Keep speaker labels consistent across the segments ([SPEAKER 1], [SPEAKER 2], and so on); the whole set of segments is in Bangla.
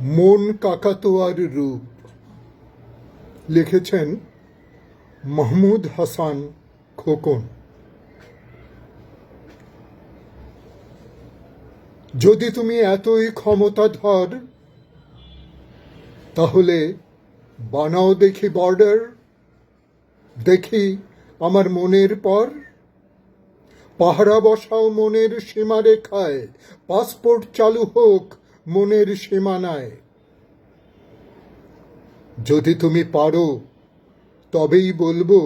[SPEAKER 1] মন কাকাতুয়ার রূপ লিখেছেন মাহমুদ হাসান খোকন। যদি তুমি এতই ক্ষমতাধর, তাহলে বানাও দেখি বর্ডার, দেখি আমার মনের পর। পাহারা বসাও মনের সীমারেখায়, পাসপোর্ট চালু হোক মনের সীমানায়। যদি তুমি পারো, তবেই বলবো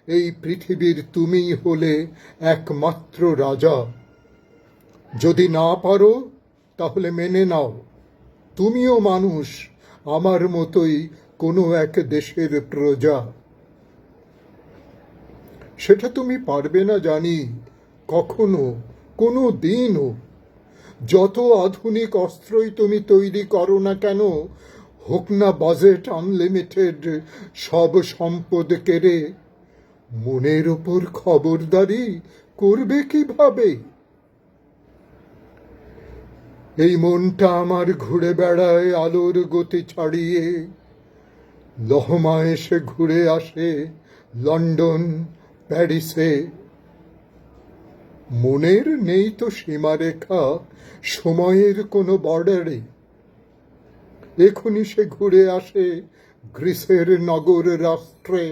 [SPEAKER 1] এই পৃথিবীর তুমিই হলে একমাত্র রাজা। যদি না পারো, তাহলে মেনে নাও তুমিও মানুষ, আমার মতোই কোনো এক দেশের প্রজা। সেটা তুমি পারবে না জানি কখনো, কোনো দিনও। যত আধুনিক অস্ত্রই তুমি তৈরি করো না কেন, হোক না বাজেট আনলিমিটেড, সব সম্পদ কেড়ে মনের ওপর খবরদারি করবে কিভাবে? এই মনটা আমার ঘুরে বেড়ায় আলোর গতি ছাড়িয়ে, লহমা এসে ঘুরে আসে লন্ডন প্যারিসে। মনের নেই তো সীমারেখা সময়ের কোনো বর্ডারে, এখনই সে ঘুরে আসে গ্রিসের নগর রাষ্ট্রে।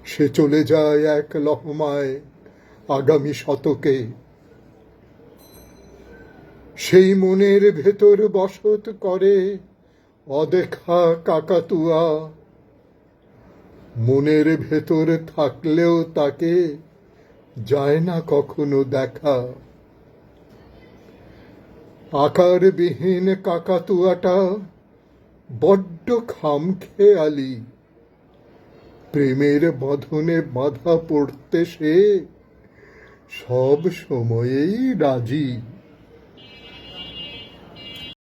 [SPEAKER 1] সে চলে যায় এক লহমায় আগামী শতকে। সেই মনের ভেতর বসত করে অদেখা কাকাতুয়া। মনের ভেতর থাকলেও তাকে যায় না কখনো দেখা। আকারবিহীন কাকাতুয়াটা বড্ড খামখেয়ালি, প্রেমের বাঁধনে বাঁধা পড়তে সে সব সময়েই রাজি।